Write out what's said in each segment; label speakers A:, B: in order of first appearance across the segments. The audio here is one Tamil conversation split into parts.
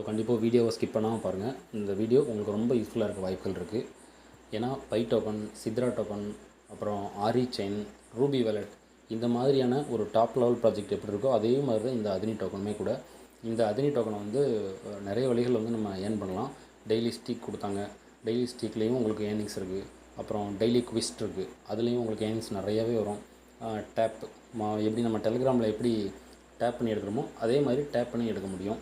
A: கண்டிப்பாக வீடியோவை ஸ்கிப் பண்ணாமல் பாருங்கள். இந்த வீடியோ உங்களுக்கு ரொம்ப யூஸ்ஃபுல்லாக இருக்க வாய்ப்புகள் இருக்குது. ஏன்னா பை டோக்கன், சித்ரா டோக்கன், அப்புறம் ஆரி செயின், ரூபி வேலட் இந்த மாதிரியான ஒரு டாப் லெவல் ப்ராஜெக்ட் எப்படி இருக்கோ அதே மாதிரி தான் இந்த அதினி டோக்கனுமே கூட. இந்த அதினி டோக்கனை வந்து நிறைய வழிகள் வந்து நம்ம ஏர்ன் பண்ணலாம். டெய்லி ஸ்டீக் கொடுத்தாங்க. டெய்லி ஸ்டீக்லேயும் உங்களுக்கு ஏர்னிங்ஸ் இருக்குது. அப்புறம் டெய்லி குவிஸ்ட் இருக்குது, அதுலேயும் உங்களுக்கு ஏர்னிங்ஸ் நிறையாவே வரும். டேப் எப்படி நம்ம டெலிகிராமில் எப்படி டேப் பண்ணி எடுக்கிறோமோ அதே மாதிரி டேப் பண்ணி எடுக்க முடியும்.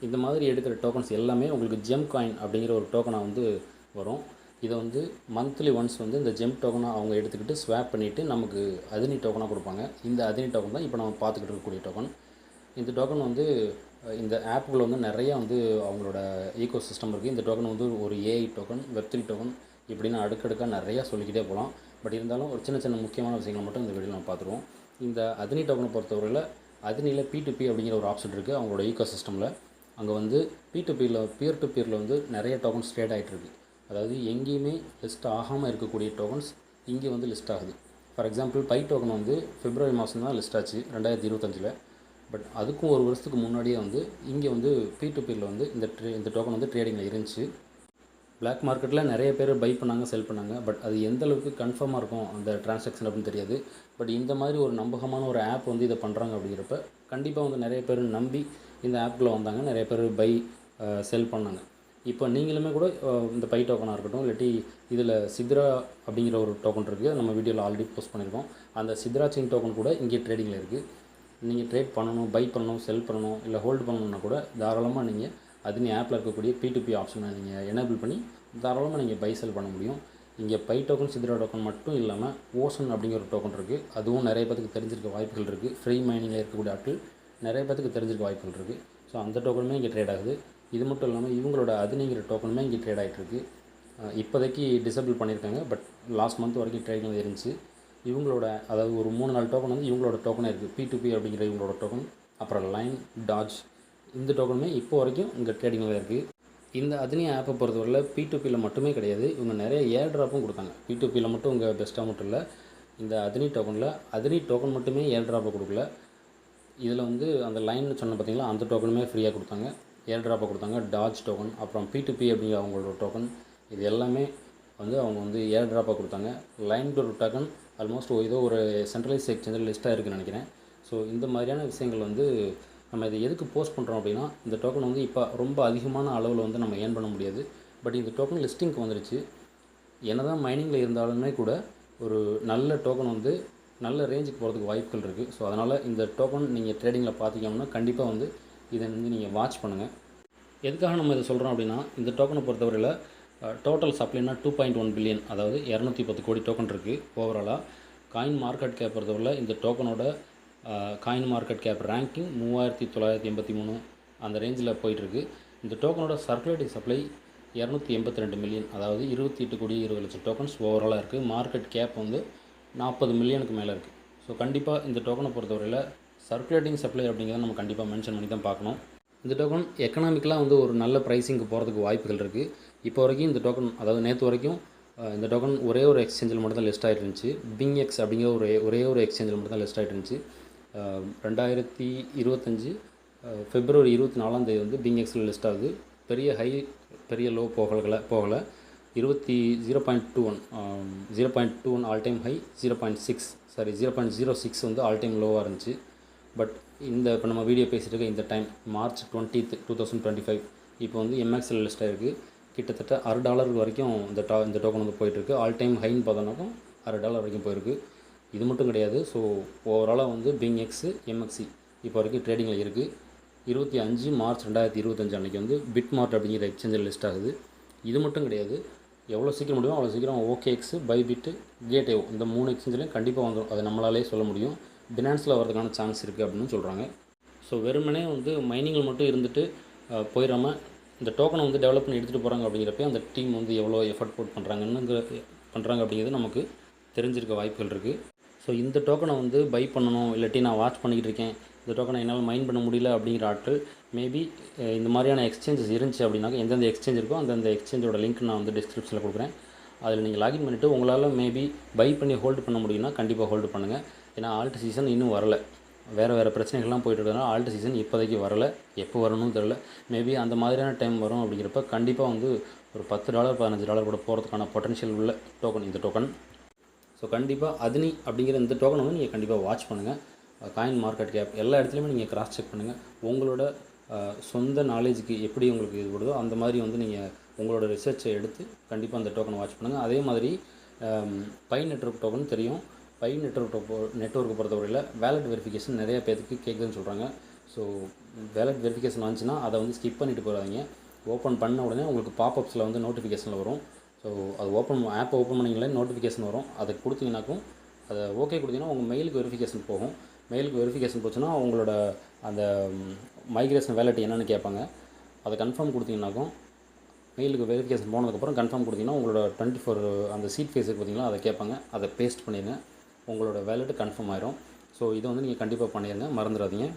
A: இந்த மாதிரி எடுக்கிற டோக்கன்ஸ் எல்லாமே உங்களுக்கு ஜெம் காயின் அப்படிங்கிற ஒரு டோக்கனை வந்து வரும். இதை வந்து மந்த்லி ஒன்ஸ் வந்து இந்த ஜெம் டோக்கனை அவங்க எடுத்துக்கிட்டு ஸ்வாப் பண்ணிவிட்டு நமக்கு அதினி டோக்கனாக கொடுப்பாங்க. இந்த அதினி டோக்கன் தான் இப்போ நம்ம பார்த்துக்கிட்டு இருக்கக்கூடிய டோக்கன். இந்த டோக்கன் வந்து இந்த ஆப்புக்குள்ள வந்து நிறையா வந்து அவங்களோட ஈகோ சிஸ்டம் இருக்குது. இந்த டோக்கன் வந்து ஒரு ஏஐ டோக்கன், வெப்3 டோக்கன் இப்படின்னு அடுக்கடுக்காக நிறையா சொல்லிக்கிட்டே போகலாம். பட் இருந்தாலும் ஒரு சின்ன சின்ன முக்கியமான விஷயங்களை மட்டும் இந்த வீடியோவில் நம்ம பார்த்துருவோம். இந்த அதினி டோக்கனை பொறுத்தவரையில் அதினியில் P2P அப்படிங்கிற ஒரு ஆப்ஷன் இருக்குது அவங்களோட ஈகோ சிஸ்டமில். அங்கே வந்து P2Pயில் பியர் டு பியரில் வந்து நிறைய டோக்கன்ஸ் ட்ரேட் ஆகிட்டுருக்கு. அதாவது எங்கேயுமே லிஸ்ட் ஆகாமல் இருக்கக்கூடிய டோக்கன்ஸ் இங்கே வந்து லிஸ்ட் ஆகுது. ஃபார் எக்ஸாம்பிள் பை டோக்கன் வந்து பிப்ரவரி மாதம் தான் லிஸ்ட் ஆச்சு 2025. பட் அதுக்கும் ஒரு வருஷத்துக்கு முன்னாடியே வந்து இங்கே வந்து P2Pயில் வந்து இந்த டோக்கன் வந்து ட்ரேடிங்கில் இருந்துச்சு. பிளாக் மார்க்கெட்டில் நிறைய பேர் பை பண்ணாங்க, செல் பண்ணாங்க. பட் அது எந்த அளவுக்கு கன்ஃபார்மாக இருக்கும் அந்த டிரான்சாக்ஷன் அப்படின்னு தெரியாது. பட் இந்த மாதிரி ஒரு நம்பகமான ஒரு ஆப் வந்து இதை பண்ணுறாங்க அப்படிங்கிறப்ப கண்டிப்பாக வந்து நிறைய பேர் நம்பி இந்த ஆப்பில் வந்தாங்க. நிறைய பேர் பை செல் பண்ணாங்க. இப்போ நீங்களுமே கூட இந்த பை டோக்கனாக இருக்கட்டும், இல்லாட்டி இதில் சித்ரா அப்படிங்கிற ஒரு டோக்கன் இருக்குது, நம்ம வீடியோவில் ஆல்ரெடி போஸ்ட் பண்ணியிருக்கோம். அந்த சித்ரா செயின் டோக்கன் கூட இங்கே ட்ரேடிங்கில் இருக்குது. நீங்கள் ட்ரேட் பண்ணணும், பை பண்ணணும், செல் பண்ணணும், இல்லை ஹோல்டு பண்ணணுன்னா கூட தாராளமாக நீங்கள் அதினி ஆப்பில் இருக்கக்கூடிய P2P ஆப்ஷனை நீங்கள் எனேபிள் பண்ணி தாராளமாக நீங்கள் பை செல் பண்ண முடியும். இங்கே பை டோக்கன், சித்ரா டோக்கன் மட்டும் இல்லாமல் ஓஷன் அப்படிங்கிற ஒரு டோக்கன் இருக்குது. அதுவும் நிறைய பேருக்கு தெரிஞ்சிருக்க வாய்ப்புகள் இருக்குது. ஃப்ரீ மைனிங்கில் இருக்கக்கூடிய ஆட்கள் நிறைய பேருக்கு தெரிஞ்சிருக்க வாய்ப்புகள் இருக்குது. ஸோ அந்த டோக்கனுமே இங்கே ட்ரேட் ஆகுது. இது மட்டும் இல்லாமல் இவங்களோட அதினிங்கிற டோக்கனுமே இங்கே ட்ரேட் ஆகிட்டுருக்கு. இப்போதைக்கு டிசபிள் பண்ணியிருக்காங்க. பட் லாஸ்ட் மந்த் வரைக்கும் ட்ரேடிங்கில் இருந்துச்சு. இவங்களோட அதாவது ஒரு 3-4 டோக்கன் வந்து இவங்களோட டோக்கனே இருக்குது. P2P அப்படிங்கிற இவங்களோட டோக்கன், அப்புறம் லைன், டாஜ் இந்த டோக்கனுமே இப்போ வரைக்கும் இங்கே ட்ரேடிங்கில் இருக்குது. இந்த அதினி ஆப்பை பொறுத்தவரையில் P2Pயில் மட்டுமே கிடையாது, இவங்க நிறைய ஏர் ட்ராப்பும் கொடுத்தாங்க. P2Pயில் மட்டும் இங்கே பெஸ்ட்டாக மட்டும் இல்லை, இந்த அதினி டோக்கனில் அதினி டோக்கன் மட்டுமே ஏர் ட்ராப்பை கொடுக்கல. இதில் வந்து அந்த லைன்னு சொன்ன பார்த்தீங்களா, அந்த டோக்கனுமே ஃப்ரீயாக கொடுத்தாங்க, ஏர் ட்ராப்பை கொடுத்தாங்க. டாஜ் டோக்கன், அப்புறம் P2P அப்படிங்கிற அவங்களோட டோக்கன், இது எல்லாமே வந்து அவங்க வந்து ஏர் ட்ராப்பை கொடுத்தாங்க. லைன் டோக்கன் ஆல்மோஸ்ட் ஏதோ ஒரு சென்ட்ரலைஸ் எக்ஸ்சேஞ்சில் லிஸ்ட்டாக இருக்குதுன்னு நினைக்கிறேன். ஸோ இந்த மாதிரியான விஷயங்கள் வந்து நம்ம இதை எதுக்கு போஸ்ட் பண்ணுறோம் அப்படின்னா, இந்த டோக்கன் வந்து இப்போ ரொம்ப அதிகமான அளவில் வந்து நம்ம ஏர்ன் பண்ண முடியாது. பட் இந்த டோக்கன் லிஸ்டிங்க்கு வந்துருச்சு. என்னதான் மைனிங்கில் இருந்தாலுமே கூட ஒரு நல்ல டோக்கன் வந்து நல்ல ரேஞ்சுக்கு போகிறதுக்கு வாய்ப்புகள் இருக்குது. ஸோ அதனால் இந்த டோக்கன் நீங்கள் ட்ரேடிங்கில் பார்த்திங்கன்னா கண்டிப்பாக வந்து இதை வந்து நீங்கள் வாட்ச் பண்ணுங்கள். எதுக்காக நம்ம இதை சொல்கிறோம் அப்படின்னா, இந்த டோக்கனை பொறுத்தவரையில் டோட்டல் சப்ளைனா 2.1 பில்லியன், அதாவது 210 கோடி டோக்கன் இருக்குது ஓவராலாக. காயின் மார்க்கெட் கேப் பொறுத்தவரையில் இந்த டோக்கனோட காயின் மார்க்கெட் கேப் ரேங்கிங் 3983 அந்த ரேஞ்சில் போயிட்டுருக்கு. இந்த டோக்கனோட சர்க்குலேட்டிங் சப்ளை 282 மில்லியன், அதாவது 28 கோடி 20 லட்சம் டோக்கன்ஸ் ஓவராலாக இருக்குது. மார்க்கெட் கேப் வந்து 40 மில்லியனுக்கு மேலே இருக்குது. ஸோ கண்டிப்பாக இந்த டோக்கனை பொறுத்தவரையில் சர்க்குலேட்டிங் சப்ளை அப்படிங்கிறத நம்ம கண்டிப்பாக மென்ஷன் பண்ணி தான் பார்க்கணும். இந்த டோக்கன் எக்கனாமிக்கலாக வந்து ஒரு நல்ல ப்ரைஸிங்க்கு போகிறதுக்கு வாய்ப்புகள் இருக்குது. இப்போ வரைக்கும் இந்த டோக்கன், அதாவது நேற்று வரைக்கும் இந்த டோக்கன் ஒரே ஒரு எக்ஸ்சேஞ்சில் மட்டும் தான் லிஸ்ட் ஆகிட்டு இருந்துச்சு. பிங்எக்ஸ் அப்படிங்கிற ஒரே ஒரு எக்ஸ்சேஞ்சில் மட்டும் தான் லிஸ்ட் ஆகிட்டு இருந்துச்சு. 2025 பிப்ரவரி 24 வந்து பிங்எக்ஸில் லிஸ்ட் ஆகுது. பெரிய லோ போகலை 0.21 ஆல் டைம் ஹை, 0.06 வந்து ஆல் டைம் லோவாக இருந்துச்சு. பட் இப்போ நம்ம வீடியோ பேசிகிட்டு இருக்க இந்த டைம் March 20th 2025 இப்போ வந்து MXL லிஸ்ட் ஆகிருக்கு. கிட்டத்தட்ட $6 வரைக்கும் இந்த டோக்கன் வந்து போயிட்டுருக்கு. ஆல் டைம் ஹைன்னு பார்த்தோன்னாக்கும் $6 வரைக்கும் போயிருக்கு. இது மட்டும் கிடையாது. ஸோ ஓவராலாக வந்து பிங்எக்ஸு, MXC இப்போ வரைக்கும் ட்ரேடிங்கில் இருக்குது. 25 March 2025 அன்றைக்கி வந்து பிட்மார்ட் அப்படிங்கிற எக்ஸ்சேஞ்சில் லிஸ்ட் ஆகுது. இது மட்டும் கிடையாது, எவ்வளோ சீக்கிரம் முடியுமோ அவ்வளோ சீக்கிரம் OKX, பைபிட், கேட்ஏஓ இந்த 3 எக்ஸ்சேஞ்சிலையும் கண்டிப்பாக வந்துடும். அதை நம்மளாலே சொல்ல முடியும். பினான்ஸில் வரதுக்கான சான்ஸ் இருக்குது அப்படின்னு சொல்கிறாங்க. ஸோ வெறுமனே வந்து மைனிங்கில் மட்டும் இருந்துட்டு போயிடாமல் இந்த டோக்கனை வந்து டெவலப் பண்ணி எடுத்துகிட்டு போகிறாங்க அப்படிங்கிறப்ப அந்த டீம் வந்து எவ்வளோ எஃபர்ட் போட் பண்ணுறாங்க அப்படிங்கிறது நமக்கு தெரிஞ்சிருக்க வாய்ப்புகள் இருக்குது. ஸோ இந்த டோக்கனை வந்து பை பண்ணணும், இல்லாட்டி நான் வாட்ச் பண்ணிக்கிட்டு இருக்கேன், இந்த டோக்கனை என்னால் மைன் பண்ண முடியல அப்படிங்கிற ஆட்கள் மேபி இந்த மாதிரியான எக்ஸ்சேஞ்சஸ் இருந்துச்சு அப்படின்னாக்க எந்தெந்த எக்ஸ்சேஞ்ச் இருக்கோ அந்தந்த எக்ஸ்சேஞ்சோட லிங்க் நான் வந்து டிஸ்கிரிப்ஷனில் கொடுக்குறேன். அதில் நீங்கள் லாகின் பண்ணிவிட்டு உங்களால் மேபி பை பண்ணி ஹோல்டு பண்ண முடியும்னா கண்டிப்பாக ஹோல்டு பண்ணுங்கள். ஏன்னா ஆல்ட் சீசன் இன்னும் வரலை. வேறு பிரச்சனைகள்லாம் போயிட்டு இருக்கிறதுனால ஆல்ட் சீசன் இப்போதைக்கு வரலை. எப்போ வரணும்னு தெரில. மேபி அந்த மாதிரியான டைம் வரும் அப்படிங்கிறப்ப கண்டிப்பாக வந்து ஒரு $10 $15 கூட போகிறதுக்கான பொட்டன்ஷியல் உள்ள டோக்கன் இந்த டோக்கன். ஸோ கண்டிப்பாக அதினி அப்படிங்கிற இந்த டோக்கன் வந்து நீங்கள் கண்டிப்பாக வாட்ச் பண்ணுங்கள். காயின் மார்க்கெட் கேப் எல்லா இடத்துலையுமே நீங்கள் கிராஸ் செக் பண்ணுங்கள். உங்களோட சொந்த நாலேஜுக்கு எப்படி உங்களுக்கு இது விடுதோ அந்த மாதிரி வந்து நீங்கள் உங்களோட ரிசர்ச்சை எடுத்து கண்டிப்பாக அந்த டோக்கனை வாட்ச் பண்ணுங்கள். அதே மாதிரி பை நெட்வொர்க் டோக்கன் தெரியும். பை நெட்வொர்க்கை பொறுத்தவரையில் வேலட் வெரிஃபிகேஷன் நிறைய பேருக்கு கேட்குதுன்னு சொல்கிறாங்க. ஸோ வேலட் வெரிஃபிகேஷன் வந்துச்சுன்னா அதை வந்து ஸ்கிப் பண்ணிவிட்டு போகிறாதீங்க. ஓப்பன் பண்ண உடனே உங்களுக்கு பாப்அப்ஸில் வந்து நோட்டிஃபிகேஷனில் வரும். ஸோ அது ஆப்பை ஓப்பன் பண்ணிங்களே நோட்டிஃபிகேஷன் வரும். அதை கொடுத்தீங்கன்னாக்கும் அதை ஓகே கொடுத்தீங்கன்னா உங்கள் மெயிலுக்கு வெரிஃபிகேஷன் போகும். மெயிலுக்கு வெரிஃபிகேஷன் போச்சுன்னா உங்களோட அந்த மைக்ரேஷன் வேலட் என்னென்னு கேட்பாங்க. அதை கன்ஃபார்ம் கொடுத்தீங்கன்னாக்கும் மெயிலுக்கு வெரிஃபிகேஷன் போனதுக்கப்புறம் கன்ஃபார்ம் கொடுத்தீங்கன்னா உங்களோட 24 அந்த சீட் ஃபேஸுக்கு பார்த்தீங்கன்னா அதை கேட்பாங்க. அதை பேஸ்ட் பண்ணிடுங்க. உங்களோட வேலெட்டு கன்ஃபார்ம் ஆயிரும். ஸோ இதை வந்து நீங்கள் கண்டிப்பாக பண்ணிடுங்க, மறந்துடாதீங்க.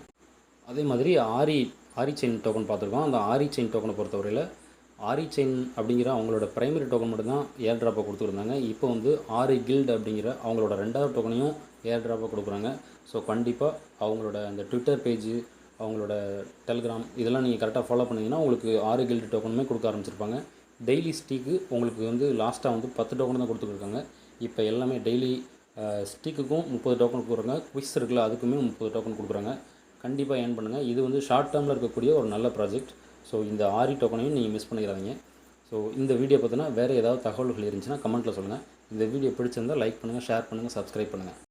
A: அதே மாதிரி ஆரி செயின் டோக்கன் பார்த்துருக்கோம். அந்த ஆரி செயின் டோக்கனை பொறுத்தவரையில் ஆரி செயின் அப்படிங்கிற அவங்களோட ப்ரைமரி டோக்கன் மட்டும்தான் ஏர் ட்ராப்பை கொடுத்துருந்தாங்க. இப்போ வந்து ஆரி கில்டு அப்படிங்கிற அவங்களோட 2வது டோக்கனையும் ஏர் ட்ராப்பை கொடுக்குறாங்க. ஸோ கண்டிப்பாக அவங்களோட அந்த ட்விட்டர் பேஜு, அவங்களோட டெலிகிராம் இதெல்லாம் நீங்கள் கரெக்டாக ஃபாலோ பண்ணிங்கன்னா உங்களுக்கு ஆரி கில்டு டோக்கனுமே கொடுக்க ஆரம்பிச்சிருப்பாங்க. டெய்லி ஸ்டீக்கு உங்களுக்கு வந்து லாஸ்ட்டாக வந்து 10 டோக்கன் தான் கொடுத்துருக்காங்க. இப்போ எல்லாமே டெய்லி ஸ்டீக்குக்கும் 30 டோக்கன் கொடுக்குறாங்க. குவிஸ் இருக்குல்ல அதுக்குமே 30 டோக்கன் கொடுக்குறாங்க. கண்டிப்பாக ஏர்ன் பண்ணுங்கள். இது வந்து ஷார்ட் டேர்மில் இருக்கக்கூடிய ஒரு நல்ல ப்ராஜெக்ட். ஸோ இந்த ஆரி டோக்கனையும் நீங்கள் மிஸ் பண்ணிடாதீங்க. ஸோ இந்த வீடியோ பார்த்தினா வேறு ஏதாவது தகவல்கள் இருந்துச்சுன்னா கமெண்ட்டில் சொல்லுங்கள். இந்த வீடியோ பிடிச்சிருந்தால் லைக் பண்ணுங்கள், ஷேர் பண்ணுங்கள், சப்ஸ்கிரைப் பண்ணுங்கள்.